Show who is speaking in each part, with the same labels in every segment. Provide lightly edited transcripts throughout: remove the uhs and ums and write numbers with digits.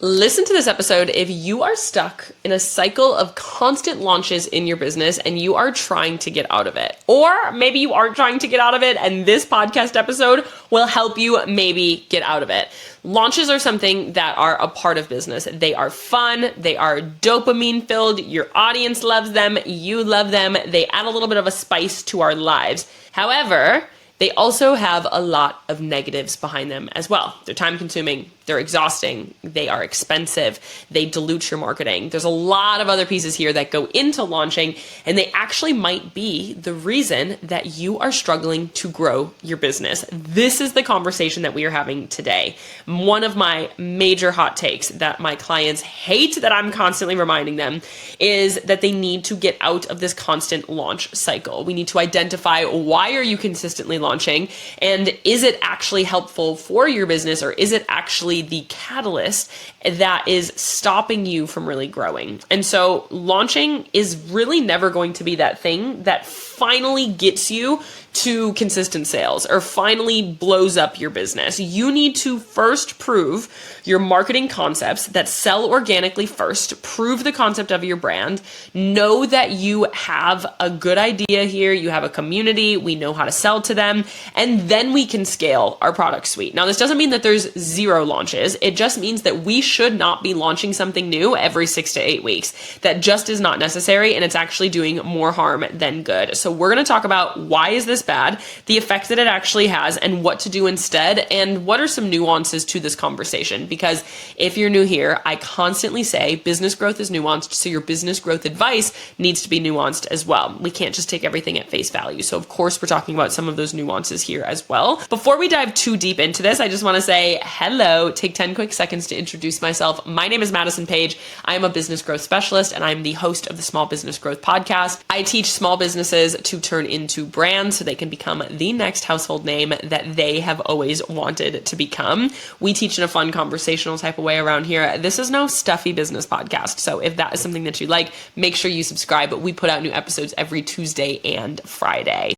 Speaker 1: Listen to this episode if you are stuck in a cycle of constant launches in your business and you are trying to get out of it. Or maybe you aren't trying to get out of it and this podcast episode will help you maybe get out of it. Launches are something that are a part of business. They are fun. They are dopamine filled. Your audience loves them. You love them. They add a little bit of a spice to our lives. However, they also have a lot of negatives behind them as well. They're time consuming, they're exhausting, they are expensive, they dilute your marketing. There's a lot of other pieces here that go into launching, and they actually might be the reason that you are struggling to grow your business. This is the conversation that we are having today. One of my major hot takes that my clients hate that I'm constantly reminding them is that they need to get out of this constant launch cycle. We need to identify, why are you consistently launching, and is it actually helpful for your business, or is it actually the catalyst that is stopping you from really growing? And so launching is really never going to be that thing that finally gets you to consistent sales or finally blows up your business. You need to first prove your marketing concepts that sell organically first, prove the concept of your brand, know that you have a good idea here, you have a community, we know how to sell to them, and then we can scale our product suite. Now, this doesn't mean that there's zero launches. It just means that we should not be launching something new every 6 to 8 weeks. That just is not necessary, and it's actually doing more harm than good. So we're going to talk about why is this bad, the effect that it actually has, and what to do instead, and what are some nuances to this conversation. Because if you're new here, I constantly say business growth is nuanced, so your business growth advice needs to be nuanced as well. We can't just take everything at face value. So of course, we're talking about some of those nuances here as well. Before we dive too deep into this, I just want to say hello, take 10 quick seconds to introduce myself. My name is Madison Page. I am a business growth specialist, and I'm the host of the Small Business Growth Podcast. I teach small businesses to turn into brands so they can become the next household name that they have always wanted to become. We teach in a fun conversational type of way around here. This is no stuffy business podcast. So if that is something that you like, make sure you subscribe. We put out new episodes every Tuesday and Friday.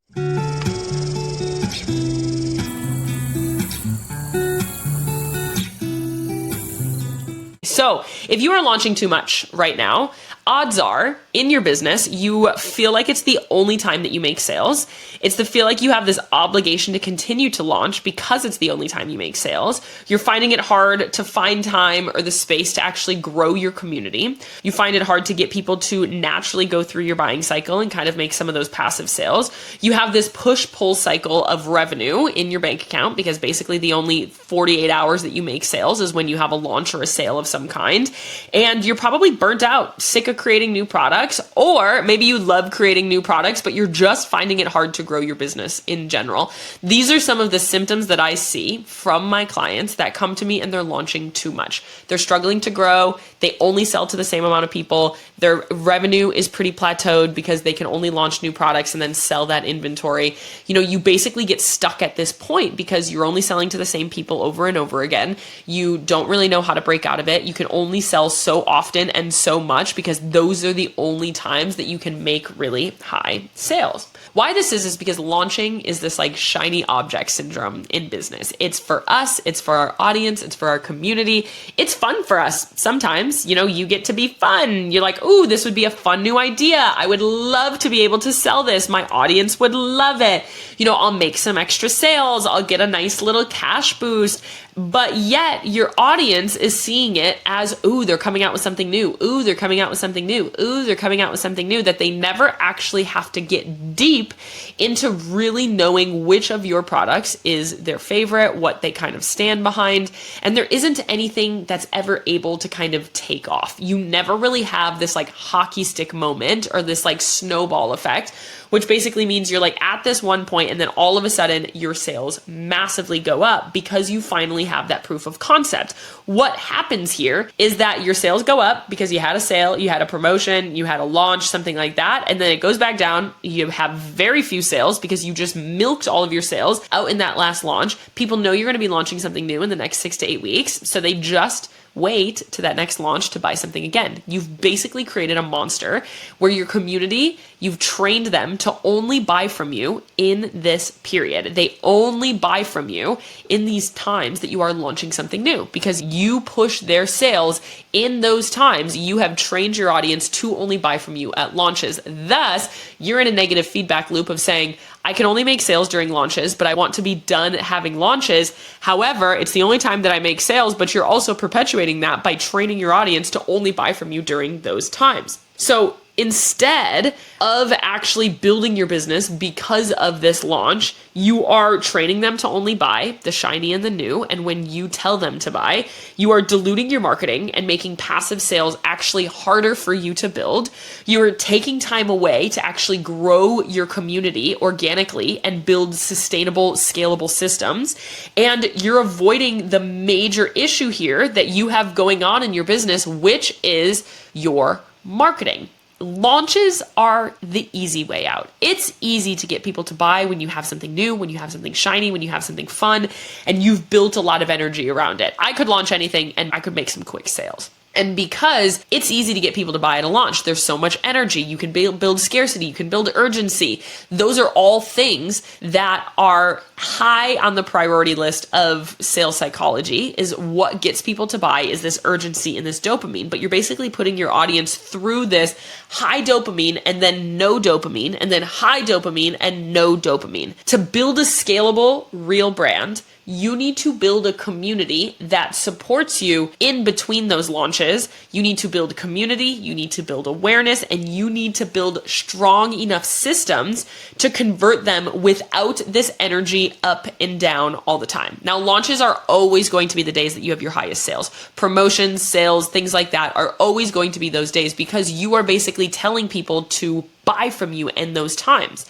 Speaker 1: So if you are launching too much right now, odds are in your business, you feel like it's the only time that you make sales. It's the feel like you have this obligation to continue to launch because it's the only time you make sales. You're finding it hard to find time or the space to actually grow your community. You find it hard to get people to naturally go through your buying cycle and kind of make some of those passive sales. You have this push-pull cycle of revenue in your bank account because basically the only 48 hours that you make sales is when you have a launch or a sale of some kind. And you're probably burnt out, sick of creating new products, or maybe you love creating new products, but you're just finding it hard to grow your business in general. These are some of the symptoms that I see from my clients that come to me and they're launching too much. They're struggling to grow. They only sell to the same amount of people. Their revenue is pretty plateaued because they can only launch new products and then sell that inventory. You basically get stuck at this point because you're only selling to the same people over and over again. You don't really know how to break out of it. You can only sell so often and so much because those are the only times that you can make really high sales. Why this is because launching is this like shiny object syndrome in business. It's for us, it's for our audience, it's for our community. It's fun for us. Sometimes, you get to be fun. You're like, ooh, this would be a fun new idea. I would love to be able to sell this. My audience would love it. I'll make some extra sales. I'll get a nice little cash boost. But yet your audience is seeing it as, ooh, they're coming out with something new. Ooh, they're coming out with something new. Ooh, they're coming out with something new, that they never actually have to get deep into really knowing which of your products is their favorite, what they kind of stand behind. And there isn't anything that's ever able to kind of take off. You never really have this like hockey stick moment or this like snowball effect, which basically means you're like at this one point and then all of a sudden your sales massively go up because you finally have that proof of concept. What happens here is that your sales go up because you had a sale, you had a promotion, you had a launch, something like that, and then it goes back down. You have very few sales because you just milked all of your sales out in that last launch. People know you're going to be launching something new in the next 6 to 8 weeks, so they just wait to that next launch to buy something again. You've basically created a monster where your community, you've trained them to only buy from you in this period. They only buy from you in these times that you are launching something new because you push their sales in those times. You have trained your audience to only buy from you at launches. Thus, you're in a negative feedback loop of saying, I can only make sales during launches, but I want to be done having launches. However, it's the only time that I make sales, but you're also perpetuating that by training your audience to only buy from you during those times. So instead of actually building your business because of this launch, you are training them to only buy the shiny and the new. And when you tell them to buy, you are diluting your marketing and making passive sales actually harder for you to build. You're taking time away to actually grow your community organically and build sustainable, scalable systems. And you're avoiding the major issue here that you have going on in your business, which is your marketing. Launches are the easy way out. It's easy to get people to buy when you have something new, when you have something shiny, when you have something fun, and you've built a lot of energy around it. I could launch anything and I could make some quick sales. And because it's easy to get people to buy at a launch, there's so much energy. You can build scarcity. You can build urgency. Those are all things that are high on the priority list of sales psychology. Is what gets people to buy is this urgency and this dopamine. But you're basically putting your audience through this high dopamine and then no dopamine and then high dopamine and no dopamine. To build a scalable, real brand, you need to build a community that supports you in between those launches. You need to build community, you need to build awareness, and you need to build strong enough systems to convert them without this energy up and down all the time. Now, launches are always going to be the days that you have your highest sales. Promotions, sales, things like that are always going to be those days because you are basically telling people to buy from you in those times.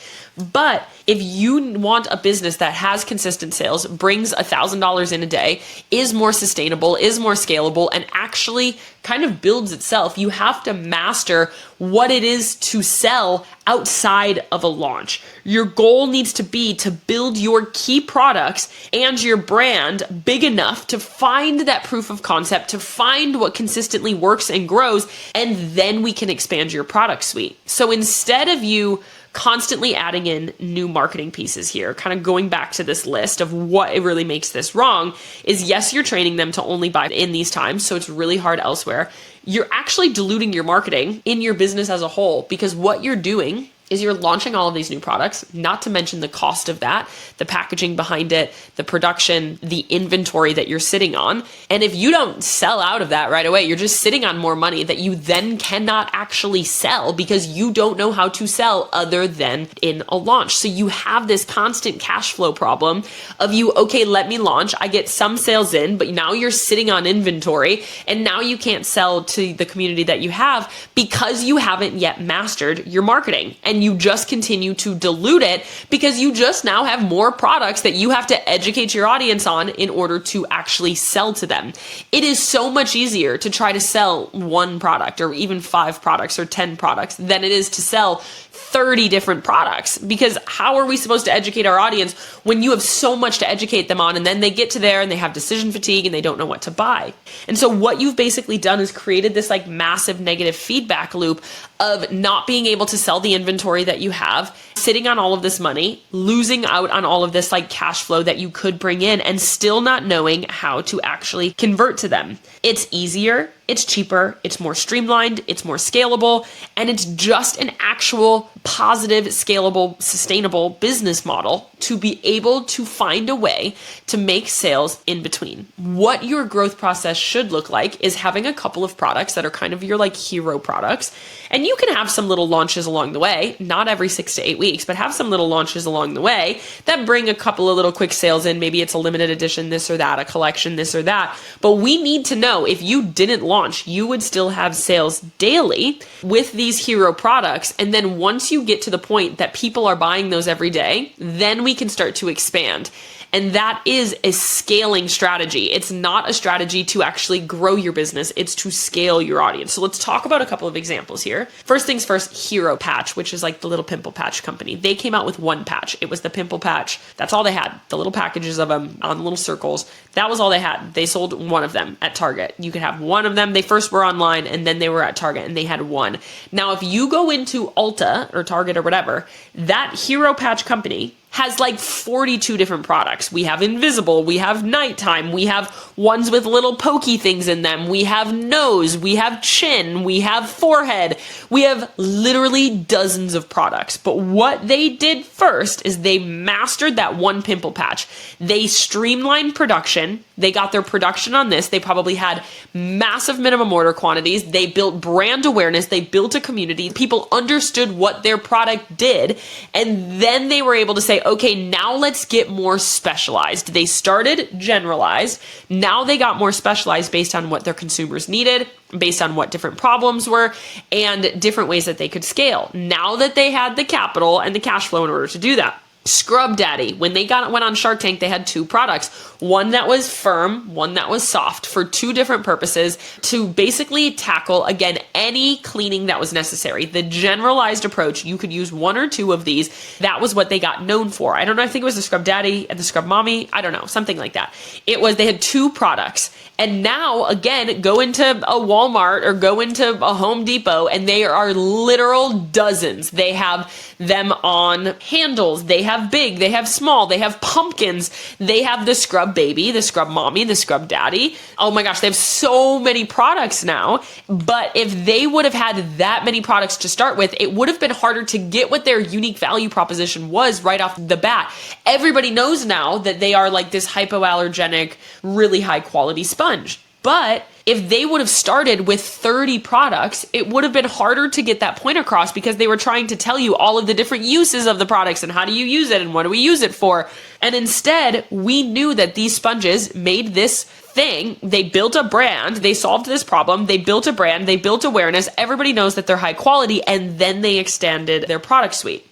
Speaker 1: But if you want a business that has consistent sales, brings $1,000 in a day, is more sustainable, is more scalable, and actually kind of builds itself, you have to master what it is to sell outside of a launch. Your goal needs to be to build your key products and your brand big enough to find that proof of concept, to find what consistently works and grows, and then we can expand your product suite. So instead of you constantly adding in new marketing pieces here, kind of going back to this list of what it really makes this wrong is, yes, you're training them to only buy in these times, so it's really hard elsewhere. You're actually diluting your marketing in your business as a whole because what you're doing is you're launching all of these new products, not to mention the cost of that, the packaging behind it, the production, the inventory that you're sitting on. And if you don't sell out of that right away, you're just sitting on more money that you then cannot actually sell because you don't know how to sell other than in a launch. So you have this constant cash flow problem of you, okay, let me launch. I get some sales in, but now you're sitting on inventory and now you can't sell to the community that you have because you haven't yet mastered your marketing. And you just continue to dilute it because you just now have more products that you have to educate your audience on in order to actually sell to them. It is so much easier to try to sell one product or even 5 products or 10 products than it is to sell 30 different products, because how are we supposed to educate our audience when you have so much to educate them on and then they get to there and they have decision fatigue and they don't know what to buy? And so what you've basically done is created this like massive negative feedback loop of not being able to sell the inventory that you have, sitting on all of this money, losing out on all of this like cash flow that you could bring in and still not knowing how to actually convert to them. It's easier, it's cheaper, it's more streamlined, it's more scalable, and it's just an actual positive, scalable, sustainable business model to be able to find a way to make sales in between. What your growth process should look like is having a couple of products that are kind of your like hero products. And you can have some little launches along the way, not every 6 to 8 weeks, but have some little launches along the way that bring a couple of little quick sales in. Maybe it's a limited edition, this or that, a collection, this or that. But we need to know if you didn't launch, you would still have sales daily with these hero products. And then once you get to the point that people are buying those every day, then we can start to expand. And that is a scaling strategy. It's not a strategy to actually grow your business. It's to scale your audience. So let's talk about a couple of examples here. First things first, Hero Patch, which is like the little pimple patch company. They came out with one patch. It was the pimple patch. That's all they had. The little packages of them on little circles. That was all they had. They sold one of them at Target. You could have one of them. They first were online and then they were at Target and they had one. Now, if you go into Ulta or Target or whatever, that Hero Patch company has like 42 different products. We have invisible, we have nighttime, we have ones with little pokey things in them, we have nose, we have chin, we have forehead, we have literally dozens of products. But what they did first is they mastered that one pimple patch. They streamlined production. They got their production on this. They probably had massive minimum order quantities. They built brand awareness. They built a community. People understood what their product did. And then they were able to say, okay, now let's get more specialized. They started generalized. Now they got more specialized based on what their consumers needed, based on what different problems were, and different ways that they could scale. Now that they had the capital and the cash flow in order to do that. Scrub Daddy, when they went on Shark Tank, they had two products, one that was firm, one that was soft, for two different purposes to basically tackle, again, any cleaning that was necessary. The generalized approach, you could use one or two of these. That was what they got known for. I don't know, I think it was the Scrub Daddy and the Scrub Mommy. I don't know, something like that. They had two products. And now, again, go into a Walmart or go into a Home Depot and they are literal dozens. They have them on handles. They have big, they have small, they have pumpkins. They have the Scrub Baby, the Scrub Mommy, the Scrub Daddy. Oh my gosh, they have so many products now. But if they would have had that many products to start with, it would have been harder to get what their unique value proposition was right off the bat. Everybody knows now that they are like this hypoallergenic, really high quality sponge. But if they would have started with 30 products, it would have been harder to get that point across because they were trying to tell you all of the different uses of the products and how do you use it and what do we use it for. And instead, we knew that these sponges made this thing. They built a brand. They solved this problem. They built a brand. They built awareness. Everybody knows that they're high quality, and then they extended their product suite.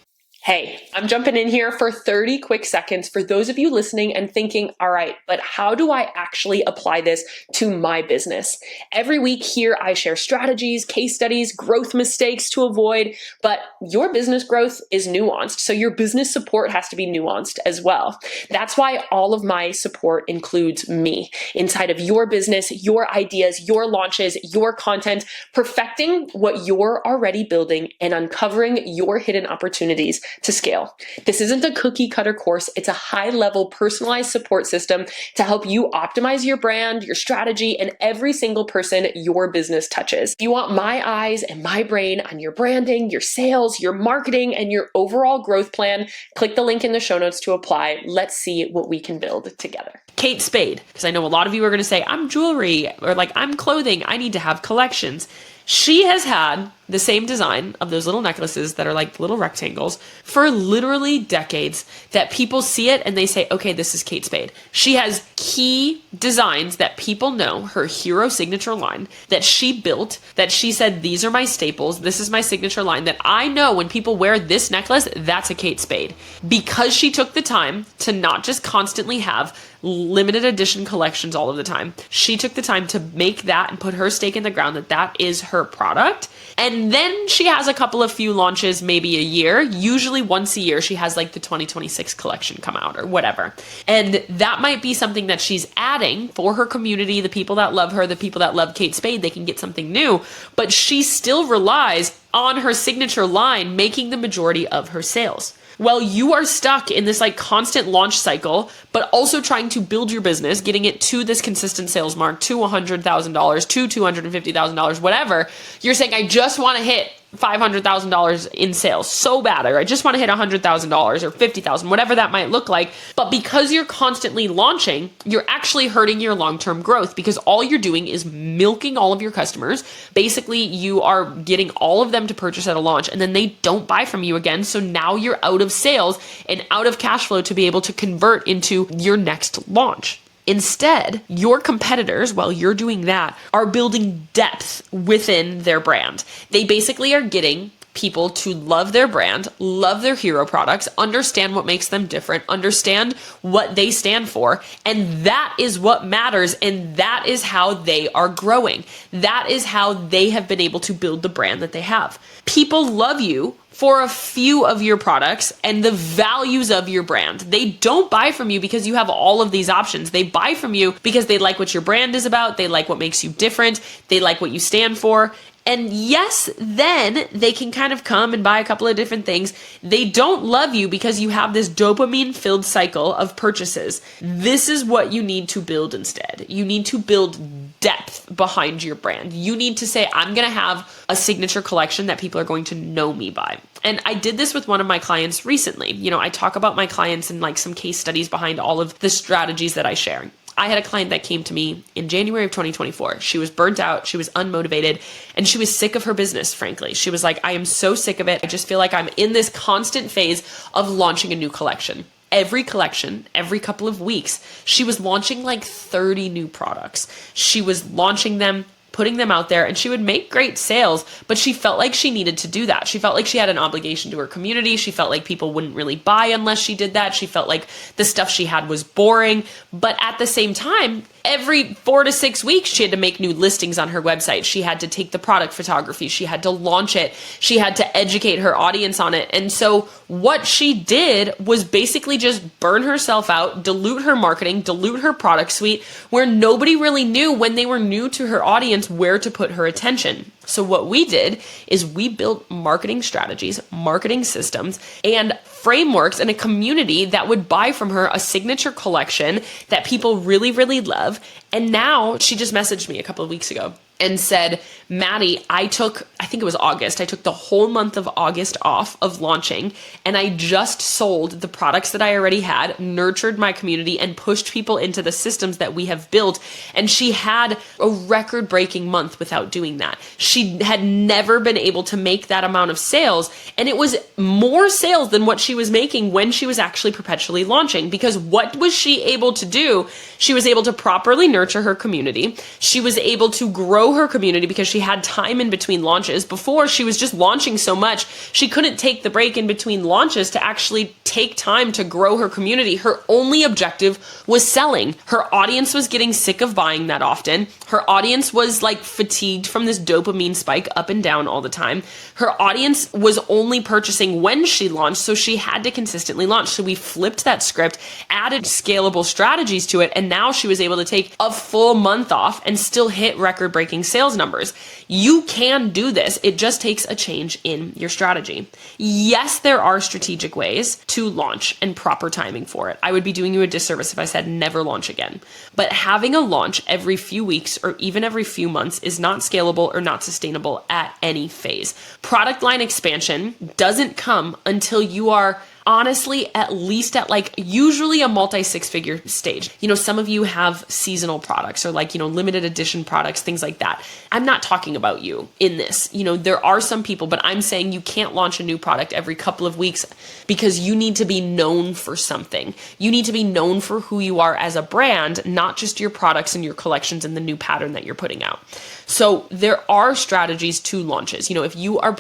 Speaker 1: Hey, I'm jumping in here for 30 quick seconds for those of you listening and thinking, all right, but how do I actually apply this to my business? Every week here, I share strategies, case studies, growth mistakes to avoid, but your business growth is nuanced. So your business support has to be nuanced as well. That's why all of my support includes me inside of your business, your ideas, your launches, your content, perfecting what you're already building and uncovering your hidden opportunities to scale. This isn't a cookie cutter course. It's a high level personalized support system to help you optimize your brand, your strategy, and every single person your business touches. If you want my eyes and my brain on your branding, your sales, your marketing, and your overall growth plan, click the link in the show notes to apply. Let's see what we can build together. Kate Spade, because I know a lot of you are going to say, I'm jewelry, or like, I'm clothing. I need to have collections. She has had the same design of those little necklaces that are like little rectangles for literally decades, that people see it and they say, okay, this is Kate Spade. She has key designs that people know, her hero signature line that she built, that she said, these are my staples. This is my signature line that I know when people wear this necklace, that's a Kate Spade. Because she took the time to not just constantly have limited edition collections all of the time. She took the time to make that and put her stake in the ground that that is her product. And then she has a couple of few launches, maybe a year. Usually once a year, she has like the 2026 collection come out or whatever. And that might be something that she's adding for her community, the people that love her, the people that love Kate Spade, they can get something new. But she still relies on her signature line making the majority of her sales. Well, you are stuck in this like constant launch cycle, but also trying to build your business, getting it to this consistent sales mark, to $100,000, to $250,000, whatever. You're saying, I just want to hit $500,000 in sales so bad, or I just want to hit $100,000 or $50,000, whatever that might look like. But because you're constantly launching, you're actually hurting your long-term growth because all you're doing is milking all of your customers. Basically, you are getting all of them to purchase at a launch and then they don't buy from you again. So now you're out of sales and out of cash flow to be able to convert into your next launch. Instead, your competitors, while you're doing that, are building depth within their brand. They basically are getting people to love their brand, love their hero products, understand what makes them different, understand what they stand for. And that is what matters. And that is how they are growing. That is how they have been able to build the brand that they have. People love you for a few of your products and the values of your brand. They don't buy from you because you have all of these options. They buy from you because they like what your brand is about. They like what makes you different. They like what you stand for. And yes, then they can kind of come and buy a couple of different things. They don't love you because you have this dopamine-filled cycle of purchases. This is what you need to build instead. You need to build depth behind your brand. You need to say, I'm going to have a signature collection that people are going to know me by. And I did this with one of my clients recently. I talk about my clients and like some case studies behind all of the strategies that I share. I had a client that came to me in January of 2024. She was burnt out, she was unmotivated, and she was sick of her business, frankly. She was like, I am so sick of it. I just feel like I'm in this constant phase of launching a new collection. Every collection, every couple of weeks, she was launching like 30 new products. She was launching them, putting them out there, and she would make great sales, but she felt like she needed to do that. She felt like she had an obligation to her community. She felt like people wouldn't really buy unless she did that. She felt like the stuff she had was boring, but at the same time, every 4 to 6 weeks, she had to make new listings on her website. She had to take the product photography. She had to launch it. She had to educate her audience on it. And so what she did was basically just burn herself out, dilute her marketing, dilute her product suite, where nobody really knew when they were new to her audience where to put her attention. So what we did is we built marketing strategies, marketing systems, and frameworks and a community that would buy from her a signature collection that people really, really love. And now she just messaged me a couple of weeks ago and said, Maddie, I think it was August. I took the whole month of August off of launching, and I just sold the products that I already had, nurtured my community, and pushed people into the systems that we have built. And she had a record-breaking month without doing that. She had never been able to make that amount of sales, and it was more sales than what she was making when she was actually perpetually launching. Because what was she able to do? She was able to properly nurture her community. She was able to grow her community because she had time in between launches. Before, she was just launching so much, she couldn't take the break in between launches to actually take time to grow her community. Her only objective was selling. Her audience was getting sick of buying that often. Her audience was like fatigued from this dopamine spike up and down all the time. Her audience was only purchasing when she launched, so she had to consistently launch. So we flipped that script, added scalable strategies to it, and now she was able to take a full month off and still hit record-breaking sales numbers. You can do this. It just takes a change in your strategy. Yes, there are strategic ways to launch and proper timing for it. I would be doing you a disservice if I said never launch again. But having a launch every few weeks or even every few months is not scalable or not sustainable at any phase. Product line expansion doesn't come until you are honestly, at least at like usually a multi-six-figure stage. Some of you have seasonal products or limited edition products, things like that. I'm not talking about you in this. There are some people, but I'm saying you can't launch a new product every couple of weeks because you need to be known for something. You need to be known for who you are as a brand, not just your products and your collections and the new pattern that you're putting out. So there are strategies to launches. If you are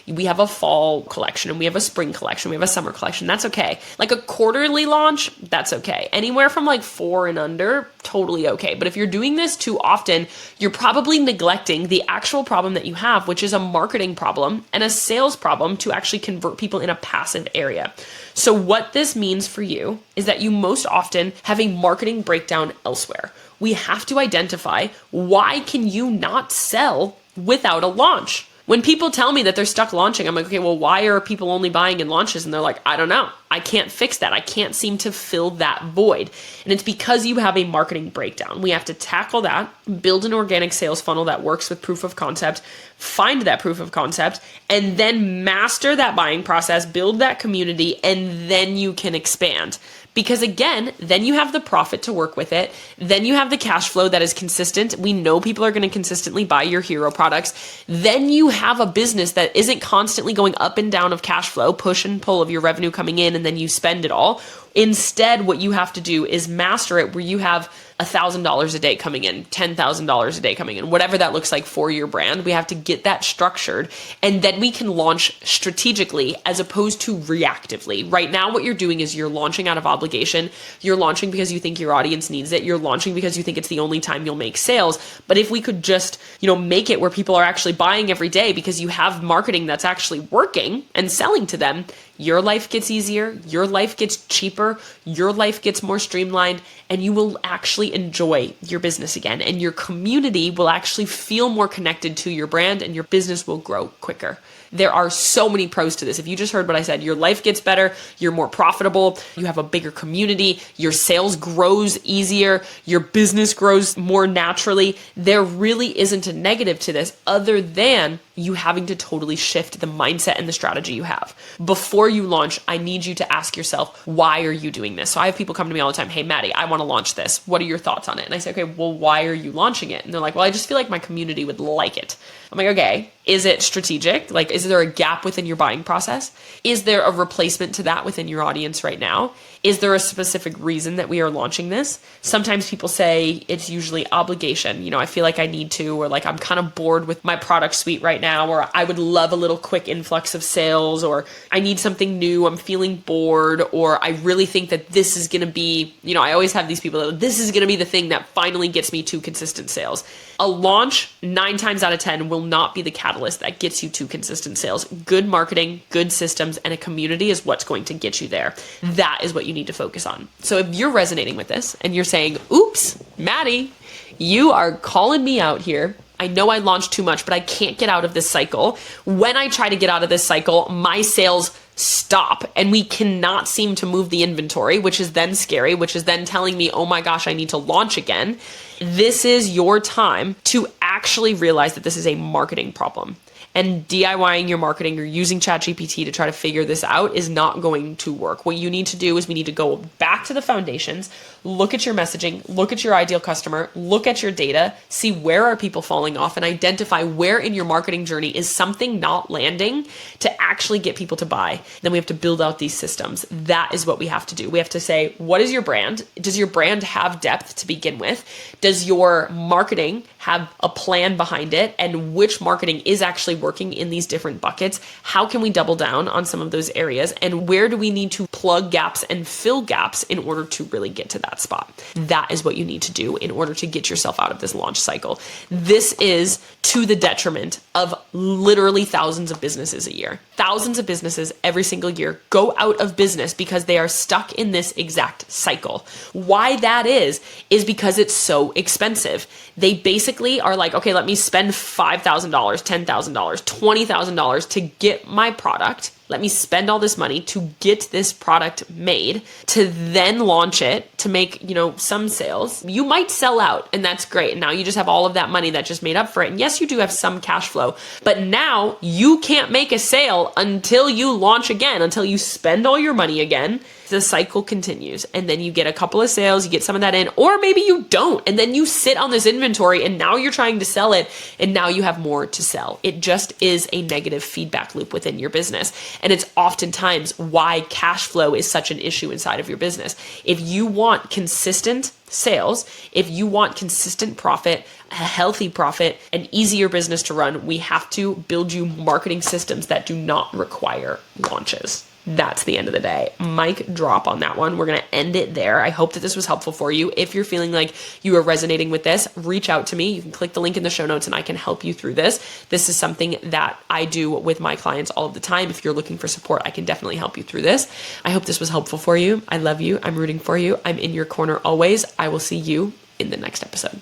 Speaker 1: we have a fall collection and we have a spring collection, we have a summer collection, that's okay. Like a quarterly launch, that's okay. Anywhere from like 4 and under, totally okay. But if you're doing this too often, you're probably neglecting the actual problem that you have, which is a marketing problem and a sales problem to actually convert people in a passive area. So what this means for you is that you most often have a marketing breakdown elsewhere. We have to identify, why can you not sell without a launch? When people tell me that they're stuck launching, I'm like, okay, well, why are people only buying in launches? And they're like, I don't know. I can't fix that. I can't seem to fill that void. And it's because you have a marketing breakdown. We have to tackle that, build an organic sales funnel that works with proof of concept, find that proof of concept, and then master that buying process, build that community, and then you can expand. Because again, then you have the profit to work with it. Then you have the cash flow that is consistent. We know people are going to consistently buy your hero products. Then you have a business that isn't constantly going up and down of cash flow, push and pull of your revenue coming in, and then you spend it all. Instead, what you have to do is master it where you have $1,000 a day coming in, $10,000 a day coming in, whatever that looks like for your brand. We have to get that structured, and then we can launch strategically as opposed to reactively. Right now, what you're doing is you're launching out of obligation. You're launching because you think your audience needs it. You're launching because you think it's the only time you'll make sales. But if we could just, make it where people are actually buying every day because you have marketing that's actually working and selling to them, your life gets easier, your life gets cheaper, your life gets more streamlined, and you will actually enjoy your business again. And your community will actually feel more connected to your brand, and your business will grow quicker. There are so many pros to this. If you just heard what I said, your life gets better, you're more profitable, you have a bigger community, your sales grows easier, your business grows more naturally. There really isn't a negative to this other than you having to totally shift the mindset and the strategy you have. Before you launch, I need you to ask yourself, why are you doing this? So I have people come to me all the time, hey, Maddie, I want to launch this. What are your thoughts on it? And I say, okay, well, why are you launching it? And they're like, well, I just feel like my community would like it. I'm like, okay, is it strategic? Like, is there a gap within your buying process? Is there a replacement to that within your audience right now? Is there a specific reason that we are launching this? Sometimes people say it's usually obligation. I feel like I need to, or like I'm kind of bored with my product suite right now, or I would love a little quick influx of sales, or I need something new, I'm feeling bored, or I really think that this is going to be, I always have these people that this is going to be the thing that finally gets me to consistent sales. A launch 9 times out of 10 will not be the catalyst that gets you to consistent sales. Good marketing, good systems, and a community is what's going to get you there. That is what you need to focus on. So if you're resonating with this and you're saying, oops, Maddie, you are calling me out here. I know I launched too much, but I can't get out of this cycle. When I try to get out of this cycle, my sales stop and we cannot seem to move the inventory, which is then scary, which is then telling me, oh my gosh, I need to launch again. This is your time to actually realize that this is a marketing problem. And DIYing your marketing or using ChatGPT to try to figure this out is not going to work. What you need to do is we need to go back to the foundations, look at your messaging, look at your ideal customer, look at your data, see where are people falling off, and identify where in your marketing journey is something not landing to actually get people to buy. Then we have to build out these systems. That is what we have to do. We have to say, what is your brand? Does your brand have depth to begin with? Does your marketing have a plan behind it? And which marketing is actually working in these different buckets? How can we double down on some of those areas? And where do we need to plug gaps and fill gaps in order to really get to that spot? That is what you need to do in order to get yourself out of this launch cycle. This is to the detriment of literally thousands of businesses a year. Thousands of businesses every single year go out of business because they are stuck in this exact cycle. Why that is because it's so expensive. They basically are like, okay, let me spend $5,000, $10,000, $20,000 to get my product. Let me spend all this money to get this product made, to then launch it, to make, some sales. You might sell out, and that's great. And now you just have all of that money that just made up for it. And yes, you do have some cash flow, but now you can't make a sale until you launch again, until you spend all your money again. The cycle continues, and then you get a couple of sales, you get some of that in, or maybe you don't, and then you sit on this inventory and now you're trying to sell it, and now you have more to sell. It just is a negative feedback loop within your business, and it's oftentimes why cash flow is such an issue inside of your business. If you want consistent sales, if you want consistent profit, a healthy profit, an easier business to run, we have to build you marketing systems that do not require launches. That's the end of the day. Mic drop on that one. We're going to end it there. I hope that this was helpful for you. If you're feeling like you are resonating with this, reach out to me. You can click the link in the show notes and I can help you through this. This is something that I do with my clients all of the time. If you're looking for support, I can definitely help you through this. I hope this was helpful for you. I love you. I'm rooting for you. I'm in your corner always. I will see you in the next episode.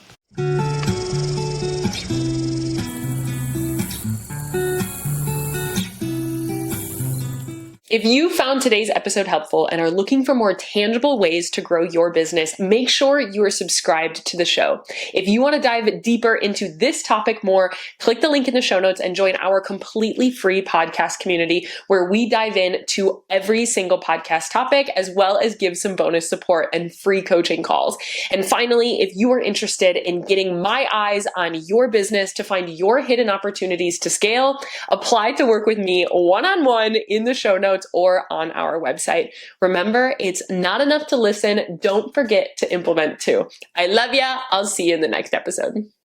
Speaker 1: If you found today's episode helpful and are looking for more tangible ways to grow your business, make sure you are subscribed to the show. If you want to dive deeper into this topic more, click the link in the show notes and join our completely free podcast community where we dive into every single podcast topic as well as give some bonus support and free coaching calls. And finally, if you are interested in getting my eyes on your business to find your hidden opportunities to scale, apply to work with me one-on-one in the show notes. notes or on our website. Remember, it's not enough to listen. Don't forget to implement too. I love ya. I'll see you in the next episode.